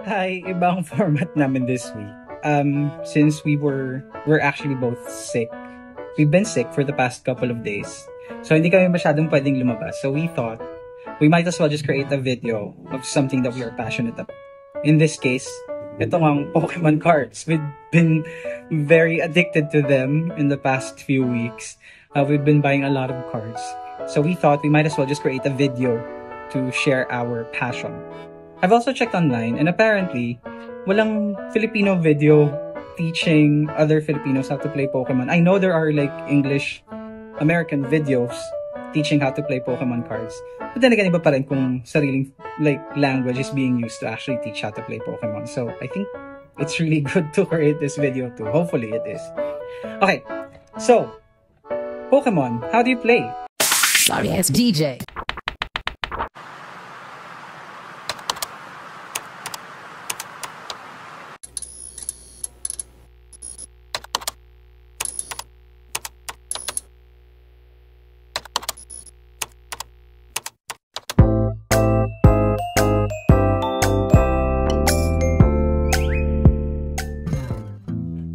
Hi, ibang format namin this week. Since we're actually both sick. We've been sick for the past couple of days. So hindi kami masyadong pwedeng lumabas. So we thought we might as well just create a video of something that we are passionate about. In this case, ito ang Pokemon cards. We've been very addicted to them in the past few weeks. We've been buying a lot of cards. So we thought we might as well just create a video to share our passion. I've also checked online and apparently, walang Filipino video teaching other Filipinos how to play Pokemon. I know there are like English American videos teaching how to play Pokemon cards. But then again, iba pa rin kung sariling like language is being used to actually teach how to play Pokemon. So I think it's really good to create this video too. Hopefully it is. Okay, so Pokemon, how do you play? Sorry, it's DJ.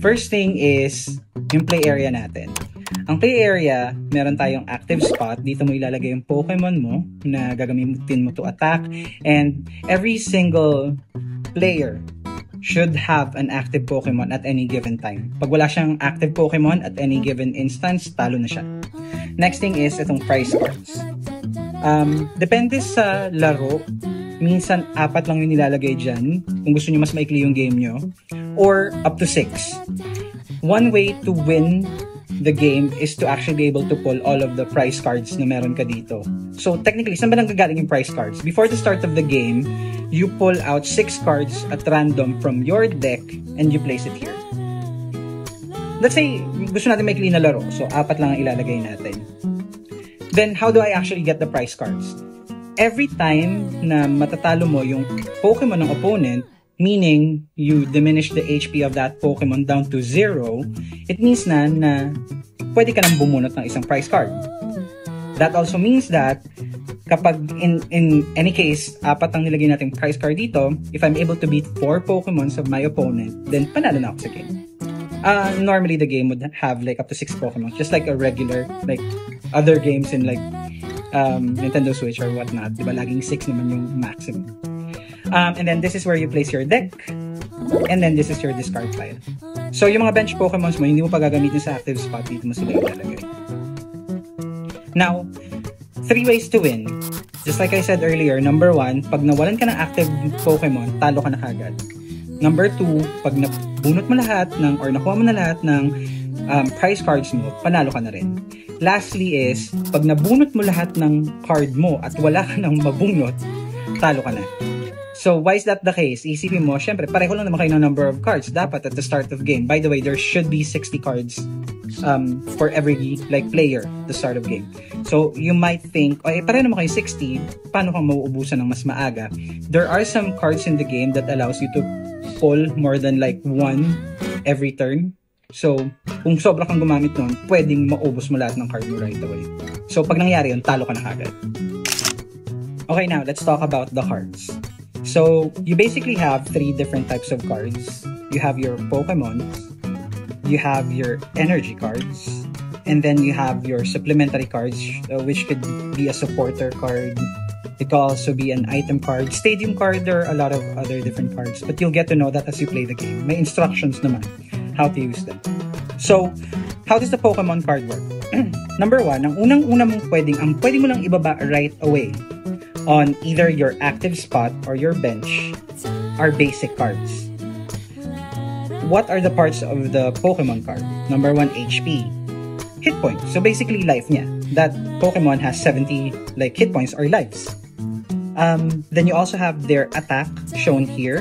First thing is yung play area natin. Ang play area, meron tayong active spot. Dito mo ilalagay yung Pokemon mo na gagamitin mo to attack. And every single player should have an active Pokemon at any given time. Pag wala siyang active Pokemon at any given instance, talo na siya. Next thing is itong prize cards. Depende sa laro. Minsan, 4 lang yung nilalagay dyan. Kung gusto nyo mas maikli yung game nyo. Or up to 6. One way to win the game is to actually be able to pull all of the prize cards na meron ka dito. So, technically, saan ba nanggagaling yung prize cards? Before the start of the game, you pull out 6 cards at random from your deck and you place it here. Let's say, gusto natin maikli na laro. So, 4 lang ang ilalagay natin. Then, how do I actually get the prize cards? Every time na matatalo mo yung Pokemon ng opponent, meaning you diminish the HP of that Pokemon down to 0, it means na pwede ka nang bumunot ng isang prize card. That also means that kapag in any case, 4 ang nilagay natin prize card dito, if I'm able to beat 4 Pokemons of my opponent, then panalo na ako sa game. Normally the game would have like up to 6 Pokemon, just like a regular, like other games in like Nintendo Switch or whatnot. Diba laging 6 naman yung maximum. And then this is where you place your deck. And then this is your discard pile. So yung mga bench Pokemons mo, hindi mo pa gagamitin sa active spot, dito mo sila ilalagay. Now, 3 ways to win. Just like I said earlier, number 1, pag nawalan ka ng active Pokemon, talo ka na kagad. Number 2, pag nabunot mo lahat ng, or nakuha mo na lahat ng prize cards mo, panalo ka na rin. Lastly is, pag nabunot mo lahat ng card mo at wala ka nang mabunot, talo ka na. So, why is that the case? Isipin mo, syempre, pareho lang naman kayo ng number of cards. Dapat at the start of game. By the way, there should be 60 cards for every like player at the start of game. So, you might think, oh, pareho naman kayo 60, paano kang mauubusan ng mas maaga? There are some cards in the game that allows you to pull more than like 1 every turn. So, kung sobra kang gumamit nun, pwedeng maubos mo lahat ng card mo right away. So, pag nangyari yun, talo ka na kagad. Okay, now, let's talk about the cards. So, you basically have 3 different types of cards. You have your Pokemon, you have your energy cards, and then you have your supplementary cards, which could be a supporter card. It could also be an item card, stadium card, there are a lot of other different cards. But you'll get to know that as you play the game. May instructions naman how to use them. So, how does the Pokemon card work? Number 1, ang unang-una mong pwede mo lang ibaba right away on either your active spot or your bench are basic cards. What are the parts of the Pokemon card? Number 1, HP. Hit points. So basically life niya. That Pokemon has 70 like hit points or lives. Then you also have their attack shown here.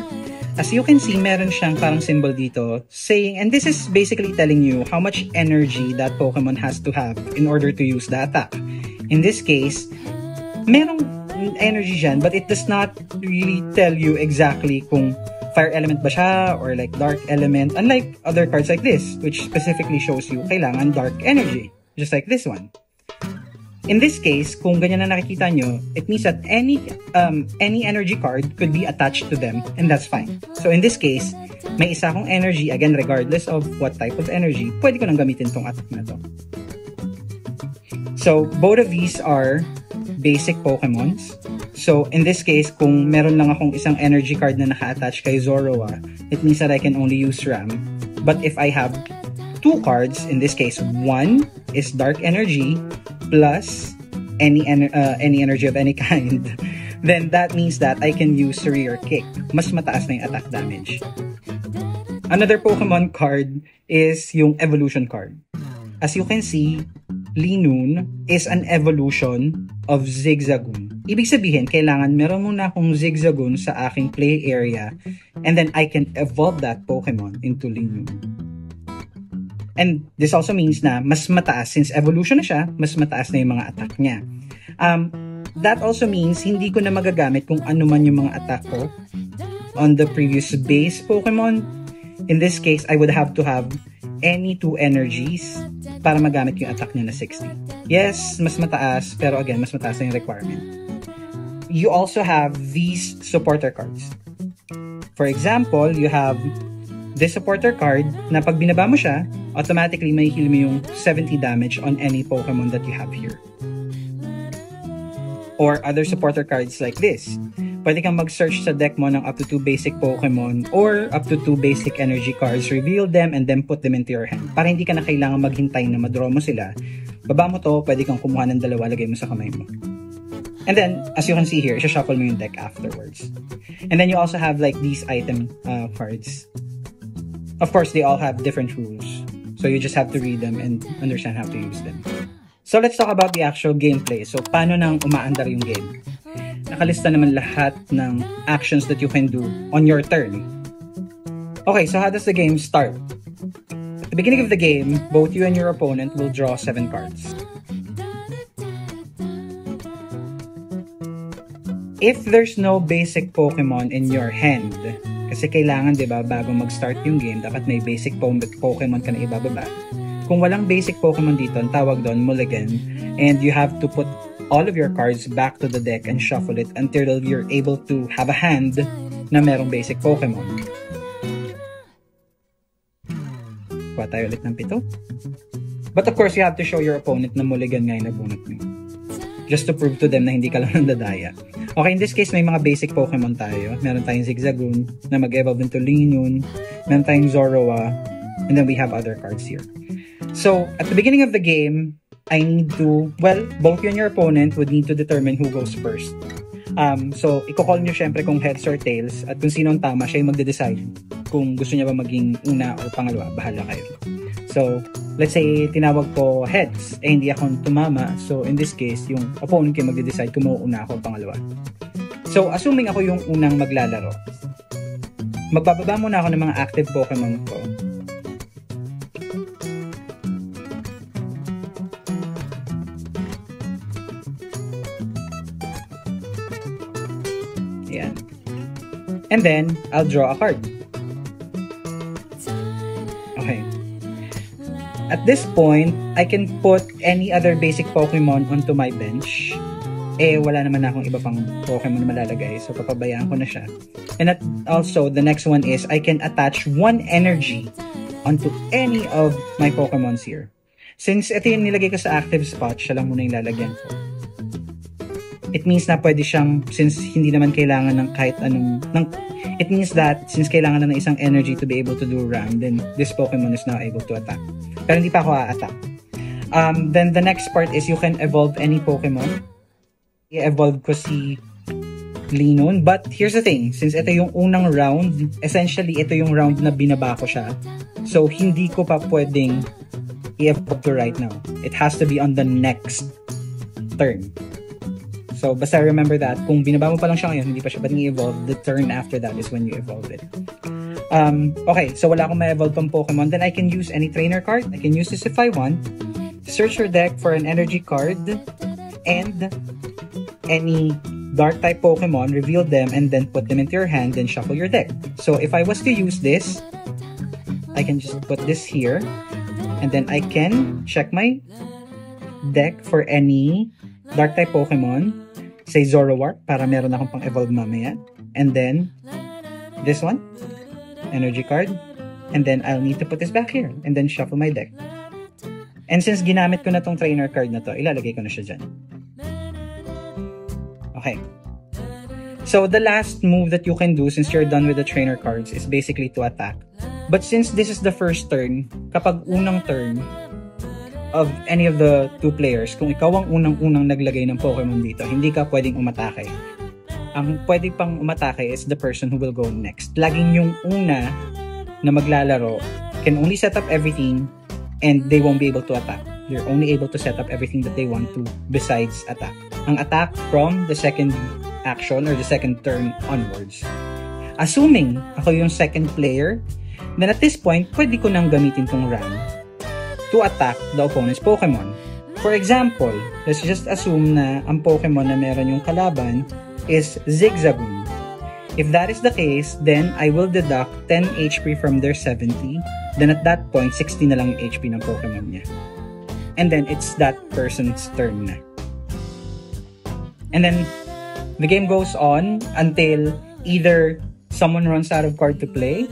As you can see, meron siyang parang symbol dito saying, and this is basically telling you how much energy that Pokemon has to have in order to use the attack. In this case, merong energy dyan, but it does not really tell you exactly kung fire element ba siya or like dark element, unlike other cards like this, which specifically shows you kailangan dark energy, just like this one. In this case, kung ganyan na nakikita nyo, it means that any energy card could be attached to them, and that's fine. So in this case, may isa akong energy, again, regardless of what type of energy, pwede ko nang gamitin tong attack na to. So both of these are basic Pokemons. So in this case, kung meron lang akong isang energy card na naka-attach kay Zoroark, it means that I can only use Ram. But if I have two cards, in this case, one is Dark Energy plus any energy of any kind, then that means that I can use Rear Kick. Mas mataas na yung attack damage. Another Pokemon card is yung Evolution card. As you can see, Linoone is an evolution of Zigzagoon. Ibig sabihin, kailangan meron muna akong Zigzagoon sa aking play area, and then I can evolve that Pokemon into Linoone. And this also means na mas mataas, since evolution na siya, mas mataas na yung mga attack niya. That also means hindi ko na magagamit kung ano man yung mga attack ko on the previous base Pokemon. In this case, I would have to have any two energies para magamit yung attack niya na 60. Yes, mas mataas, pero again, mas mataas na yung requirement. You also have these supporter cards. For example, you have this supporter card na pag binaba mo siya, automatically may heal mo yung 70 damage on any Pokemon that you have here. Or other supporter cards like this. Pwede kang mag-search sa deck mo ng up to 2 basic Pokemon or up to 2 basic energy cards, reveal them, and then put them into your hand. Para hindi ka na kailangan maghintay na madraw mo sila. Baba mo to, pwede kang kumuha ng dalawa, lagay mo sa kamay mo. And then, as you can see here, isa-shuffle mo yung deck afterwards. And then you also have like these item cards. Of course, they all have different rules. So you just have to read them and understand how to use them. So let's talk about the actual gameplay. So paano nang umaandar yung game? Nakalista naman lahat ng actions that you can do on your turn. Okay, so how does the game start? At the beginning of the game, both you and your opponent will draw 7 cards. If there's no basic Pokemon in your hand, kasi kailangan, di ba, bago mag-start yung game, dapat may basic Pokemon ka na ibababa. Kung walang basic Pokemon dito, ang tawag doon, mulligan, and you have to put all of your cards back to the deck and shuffle it until you're able to have a hand na merong basic Pokemon. Kuha tayo ulit ng 7. But of course, you have to show your opponent na mulligan nga yung nabunot mo. Just to prove to them na hindi ka lang nandadaya. Okay, in this case, may mga basic Pokemon tayo. Meron tayong Zigzagoon na mag-evolve into Linoone. Meron tayong Zoroark. And then we have other cards here. So, at the beginning of the game, I need to, well, both you and your opponent would need to determine who goes first. So, i-call nyo syempre kung heads or tails, at kung sino ang tama, siya yung magde-decide kung gusto niya ba maging una o pangalawa, bahala kayo. So, let's say, tinawag ko heads, eh hindi ako tumama, so in this case, yung opponent kayo magde-decide kung mauuna ako o pangalawa. So, assuming ako yung unang maglalaro, magbababa muna ako ng mga active Pokemon ko. Ayan. And then, I'll draw a card. Okay. At this point, I can put any other basic Pokemon onto my bench. Eh, wala naman akong iba pang Pokemon na malalagay. So, papabayaan ko na siya. And also, the next one is, I can attach one energy onto any of my Pokemons here. Since ito yung nilagay ko sa active spot, siya lang muna yung lalagyan ko. It means na pwede siyang, since hindi naman kailangan ng kahit anong, it means that since kailangan na ng isang energy to be able to do ram, then this Pokemon is now able to attack. Pero hindi pa ako a-attack. Then the next part is you can evolve any Pokemon. I-evolve ko si Linoone. But here's the thing, since ito yung unang round, essentially ito yung round na binaba ko siya. So hindi ko pa pwedeng i-evolve to right now. It has to be on the next turn. So, basta remember that, kung binaba mo pa lang siya ngayon, hindi pa siya pwedeng i-evolve, the turn after that is when you evolve it. Okay, so wala akong ma-evolve pang Pokemon, then I can use any trainer card. I can use this if I want. Search your deck for an energy card and any dark type Pokemon, reveal them, and then put them into your hand, then shuffle your deck. So, if I was to use this, I can just put this here, and then I can check my deck for any Dark-type Pokemon, say Zoroark, para meron akong pang-evolve mamaya. And then, this one, energy card. And then, I'll need to put this back here. And then, shuffle my deck. And since ginamit ko na tong trainer card na to, ilalagay ko na siya dyan. Okay. So, the last move that you can do since you're done with the trainer cards is basically to attack. But since this is the first turn, kapag unang turn of any of the two players, kung ikaw ang unang-unang naglagay ng Pokemon dito, hindi ka pwedeng umatake. Ang pwede pang umatake is the person who will go next. Laging yung una na maglalaro can only set up everything and they won't be able to attack. They're only able to set up everything that they want to besides attack. Ang attack from the second action or the second turn onwards. Assuming ako yung second player, then at this point, pwede ko nang gamitin tong RAM to attack the opponent's Pokemon. For example, let's just assume na ang Pokemon na meron yung kalaban is Zigzagoon. If that is the case, then I will deduct 10 HP from their 70. Then at that point, 60 na lang yung HP ng Pokemon niya. And then it's that person's turn na. And then the game goes on until either someone runs out of card to play,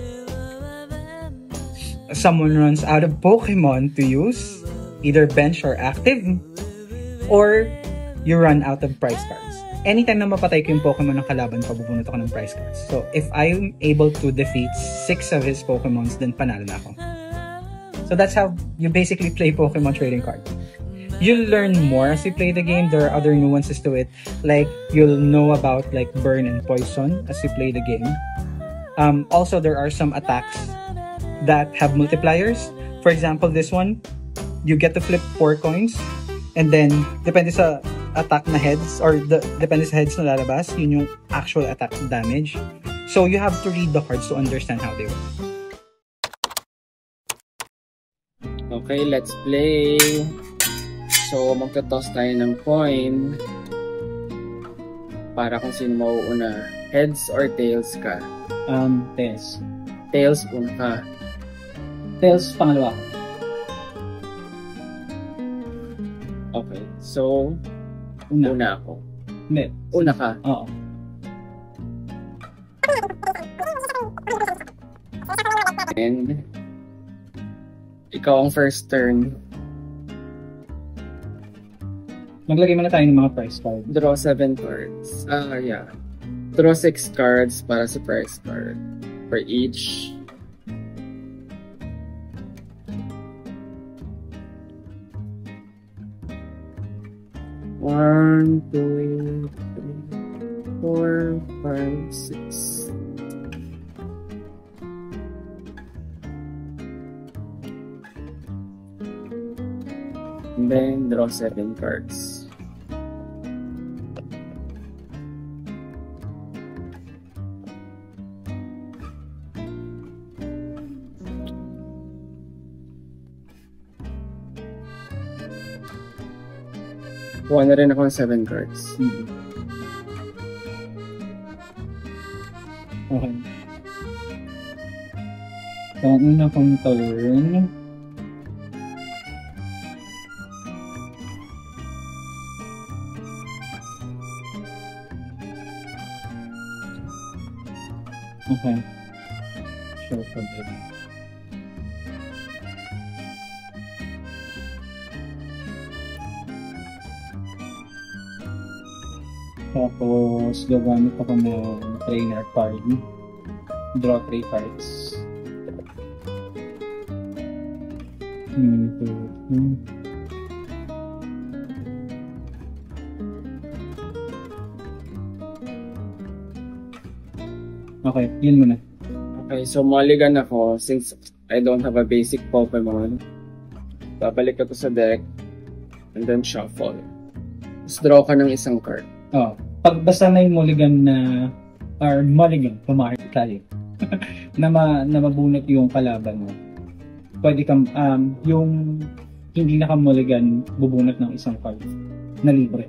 someone runs out of Pokemon to use, either bench or active, or you run out of prize cards. Anytime na mapatay ko yung Pokemon ng kalaban, pabubunot ako ng prize cards. So, if I'm able to defeat 6 of his Pokemons, then panalo na ako. So, that's how you basically play Pokemon trading card. You'll learn more as you play the game. There are other nuances to it. Like, you'll know about like burn and poison as you play the game. Also, there are some attacks that have multipliers. For example, this one, you get to flip 4 coins. And then, depende sa attack na heads, or depende sa heads na lalabas, yun yung actual attack damage. So, you have to read the cards to understand how they work. Okay, let's play. So, magta-toss tayo ng coin para kung sino mauuna. Heads or tails ka? Tails. Tails una ka. Tails, pangalawa. Okay, so una ako. Hindi. Una ka? Oo. And ikaw ang first turn. Maglagay muna tayo ng mga prize card. Draw 7 cards. Yeah. Draw 6 cards para sa prize card. For each. One, two, three, 4, 5, 6. And then draw 7 cards. Kuha na rin ako ng 7 cards. Okay. So, ang una kong turn. Okay. Sure for this. Tapos, gagamit ako ng trainer card. Draw 3 cards. Okay, yun muna. Okay, so mulligan ako since I don't have a basic Pokemon. Babalik ako sa deck and then shuffle. Tapos draw ka ng isang card. Oh, pag basta may mulligan na or mulligan, pumakit tayo. na mabunot yung kalaban mo. Pwede kang yung hindi naka-mulligan bubunot ng isang card na libre.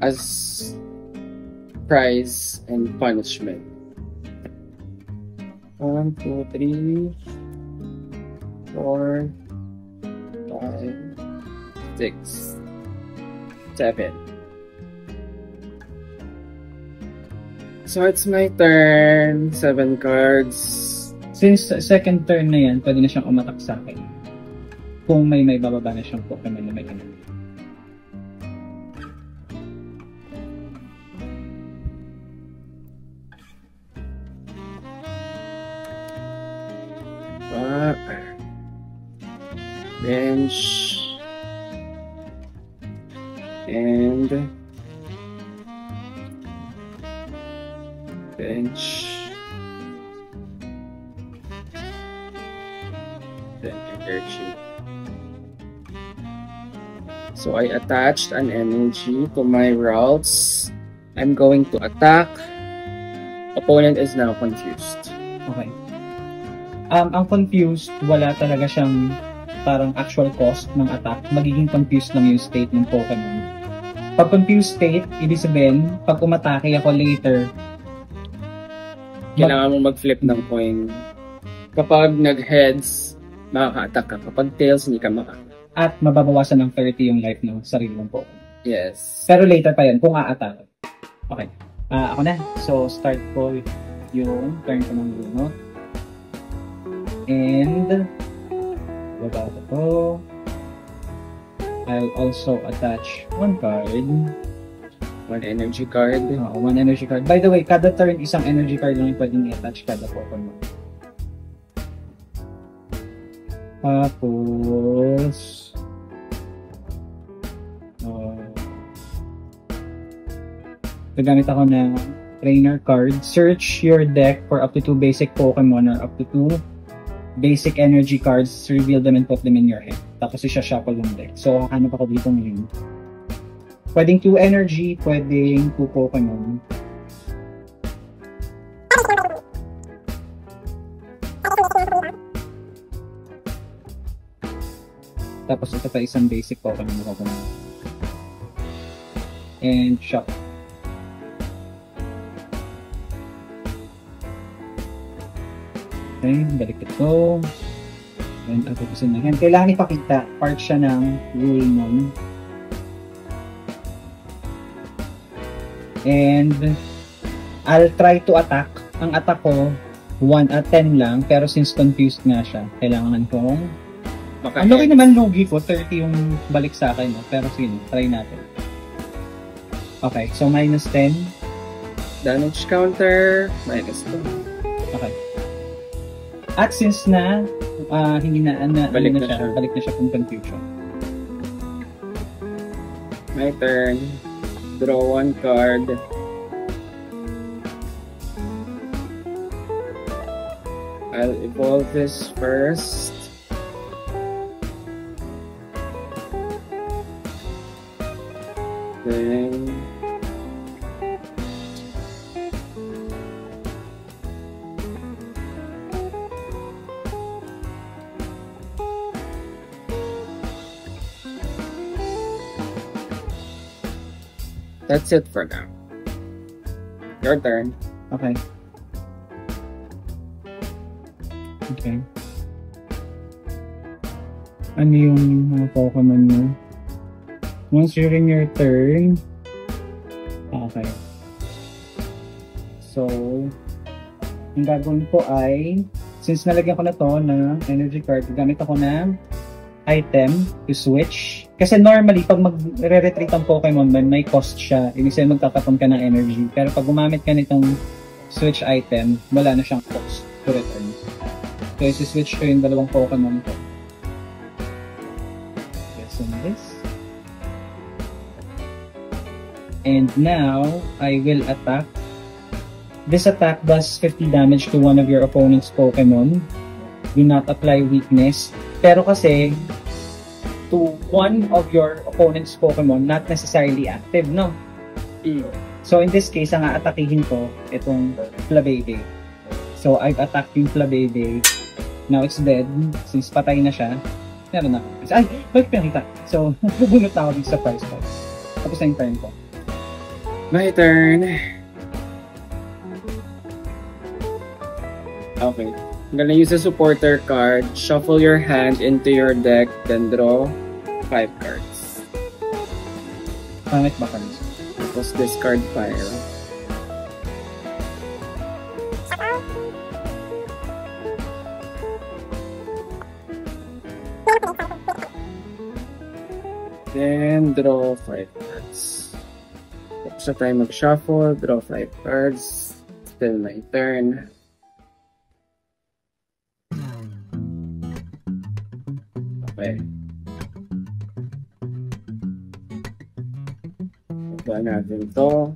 As prize and punishment. 1, 2, 3, 4, 5, 6, 7. So it's my turn. 7 cards. Since second turn na yan, pwede na siyang umatak sa akin. Kung may bababa na siyang Pokemon na may enemy. Bench. And bench. Then energy. So I attached an energy to my routes. I'm going to attack. Opponent is now confused. Okay. Ang confused, wala talaga siyang parang actual cost ng attack. Magiging confused lang yung state ng Pokemon. Pag confused state, ibig sabihin, pag umatake ako later, kailangan mo mag-flip ng coin. Kapag nag-heads, makaka-attack ka. Kapag tails, hindi ka at mababawasan ng 30 yung life ng sarili ng Pokemon. Yes. Pero later pa yun, kung a-attack. Okay. Ako na. So, start ko yung turn ko ng Lunot. And baba ko to. I'll also attach one card. One energy card. One energy card. By the way, kada turn, isang energy card lang yung pwedeng i-attach kada Pokemon. Tapos gagamit ako ng trainer card. Search your deck for up to 2 basic Pokemon or up to 2 basic energy cards, reveal them and put them in your hand. Tapos isa-shuffle yung deck. So, hanap ako dito ngayon. Pwedeng 2 energy, pwedeng 2 Pokemon. Tapos ito pa isang basic Pokemon na Pokemon. And shuffle. Okay, balik ito. And atapusin na yan. Kailangan ipakita. Part siya ng rule nun. And I'll try to attack. Ang attack ko, 1 at 10 lang. Pero since confused nga siya, kailangan kong ang laki naman lugi ko. 30 yung balik sa akin. No? Pero sige, try natin. Okay, so minus 10. Damage counter, minus 2. Okay. At since na hindi na balik na siya from confusion. My turn. Draw 1 card. I'll evolve this first. Then that's it for now. Your turn. Okay. Okay. Ano yung mga Pokemon mo? Once during your turn. Okay. So, ang gagawin ko ay, since nalagyan ko na to na energy card, gamit ako ng item to switch. Kasi normally, pag mag-re-retreat ang Pokemon, may cost siya. Ibig sabihin magtatapon ka ng energy. Pero pag gumamit ka nitong switch item, wala na siyang cost to return. So, isi-switch ko yung dalawang Pokemon ko. Yes, and this. And now, I will attack. This attack does 50 damage to one of your opponent's Pokemon. Do not apply weakness. Pero kasi, to one of your opponent's Pokemon, not necessarily active, no? So, in this case, ang aatakihin ko, itong Flabébé. So, I've attacked yung Flabébé. Now, it's dead. Since patay na siya, meron na ako. Ay! Bakit pinakita? So, bubunot na ako dito sa prize points. Tapos na yung turn ko. My turn. Okay. I'm gonna use a supporter card. Shuffle your hand into your deck, then draw 5 cards. Pangit ba kami? Tapos discard pile. Then, draw 5 cards. Tapos na tayo mag-shuffle, draw 5 cards. Still my turn. Okay. Ito natin to.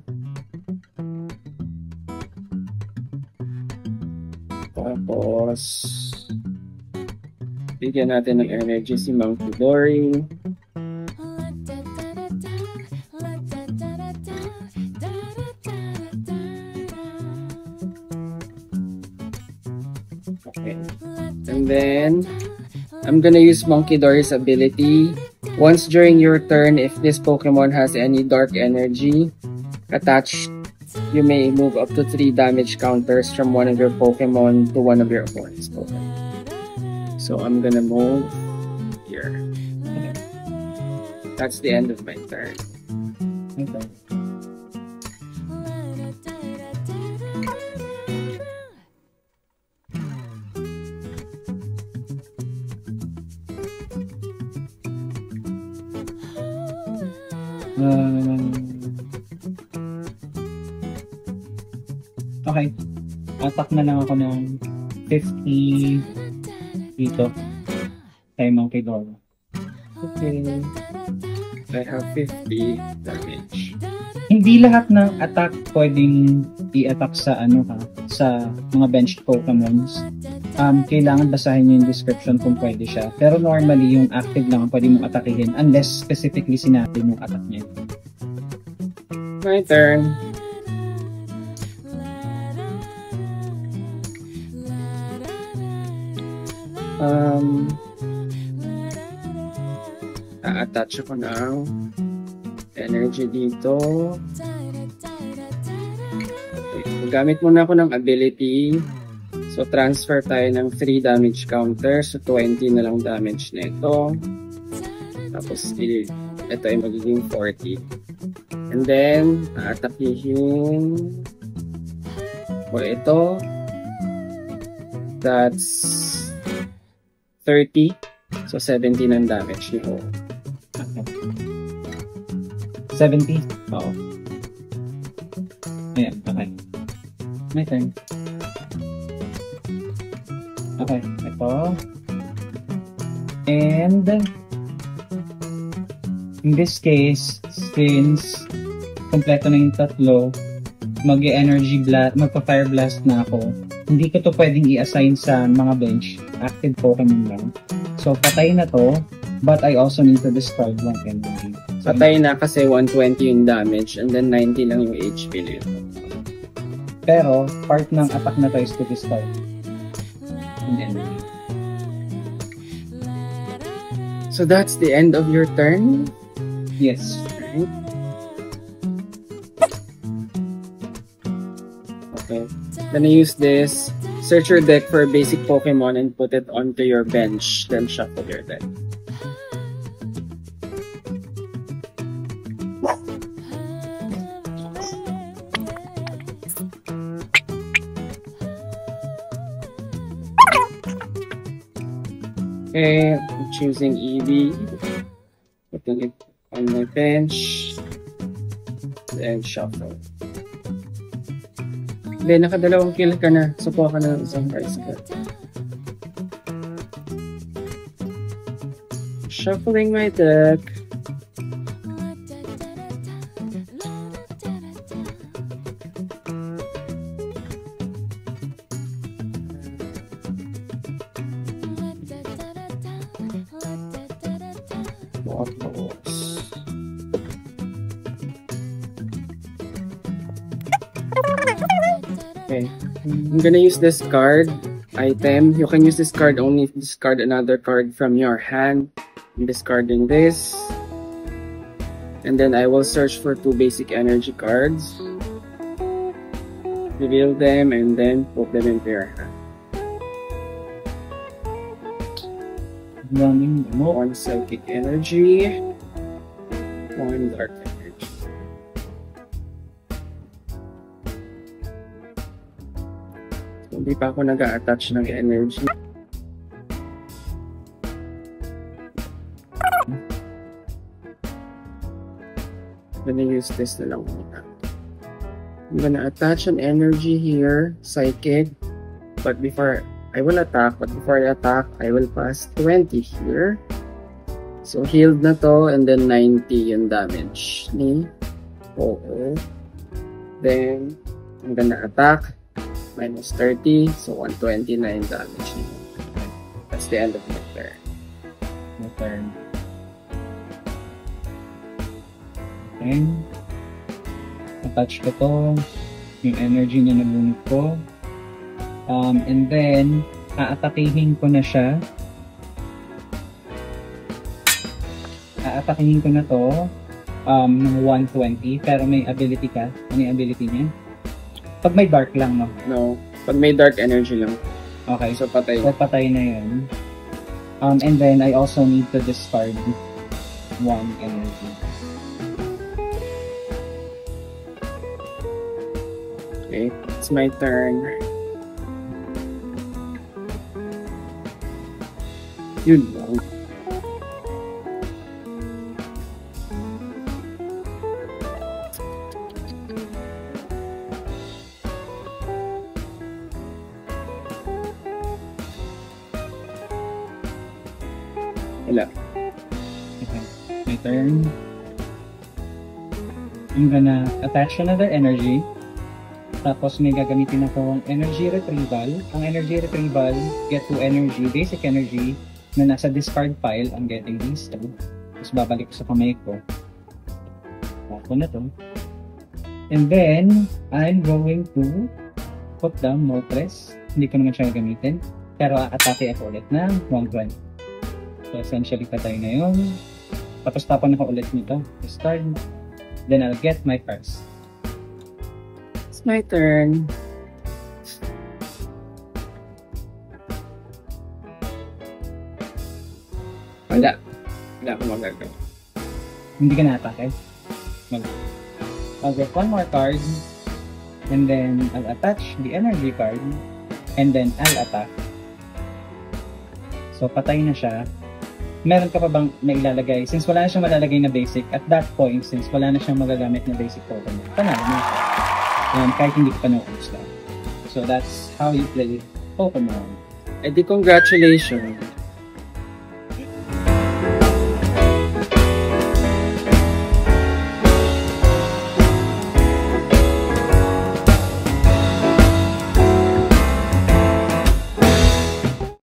Tapos, bigyan natin ng energy si Monkey Dory. Okay. And then, I'm gonna use Monkey Dory's ability. Once during your turn, if this Pokemon has any dark energy attached, you may move up to 3 damage counters from one of your Pokemon to one of your opponent's Pokemon. So I'm gonna move here. That's the end of my turn. Okay. Okay. Attack na lang ako ng 50 dito kay Monkey Dory. Okay. I have 50 damage. Hindi lahat ng attack pwedeng i-attack sa sa mga benched Pokemons. Kailangan basahin nyo yung description kung pwede siya. Pero normally, yung active lang ang pwede mong atakihin unless specifically sinabi yung attack niya. My turn. A-attach ako ng energy dito. Okay. Gamit muna ako ng ability. So, transfer tayo ng 3 damage counter. So, 20 na lang damage nito. Tapos, ito ay magiging 40. And then, atakihin ko ito. That's 30. So, 70 ang damage nito. Okay. 70? Oo. Ayan, okay. My turn. Okay, ito. And in this case, since kompleto na yung tatlo, mag-energy blast, magpa-fire blast na ako. Hindi ko to pwedeng i-assign sa mga bench. Active Pokemon lang. So, patay na to, but I also need to discard one energy. So, Patay na kasi 120 yung damage and then 90 lang yung HP nito. pero, part ng attack na to is to discard an energy. So, that's the end of your turn? Yes. Right? Okay. Then I use this. Search your deck for a basic Pokemon and put it onto your bench. Then shuffle your deck. Okay, I'm choosing Eevee. Putting it on my bench. Then shuffle. Hindi, nakadalawang kill ka na. Sukuha ka na ng isang prize card. Shuffling my deck. Okay, I'm gonna use this card item. You can use this card only if you discard another card from your hand. I'm discarding this. And then I will search for 2 basic energy cards. Reveal them and then put them into your hand. Running mo. 1 psychic energy. 1 dark energy. Hindi pa ako nag-a-attach ng energy. I'm gonna use this na lang muna. I'm gonna attach an energy here, psychic. But before I will attack, I will pass 20 here. So healed na to, and then 90 yung damage ni Oo. Then I'm gonna attack. Minus 30, so 129 damage. That's the end of my turn. Okay. Attach ko to. Yung energy na nabunod ko. And then, aatakihin ko na siya. Aatakihin ko na to ng 120, pero may ability ka. Ano yung ability niya? Pag may dark lang, no? No. Pag may dark energy lang. Okay. So, patay. So, patay na yun. And then, I also need to discard 1 energy. Okay. It's my turn. Yun lang. Wala. Okay. My turn. I'm gonna attach another energy. Tapos may gagamitin akong energy retrieval. Ang energy retrieval, get 2 energy, basic energy, na nasa discard pile. I'm getting these 2. Tapos babalik ko sa kamay ko. Ako na to. And then, I'm going to put down Moltres. Hindi ko naman siya gagamitin. Pero atake ako ulit ng 120. So essentially patay na yun. Tapos tapon ako ulit nito. Discard. Then I'll get my cards. It's my turn. Wala. Wala akong magagawa. Hindi ka na-atake. I'll get 1 more card. And then I'll attach the energy card. And then I'll attack. So patay na siya. Meron ka pa bang nailalagay? Since wala na siyang malalagay na basic, at that point, since wala na siyang magagamit na basic token, panalo na siya. Kahit hindi ka pa na-use lang. So that's how you play Pokemon. Eh di congratulations.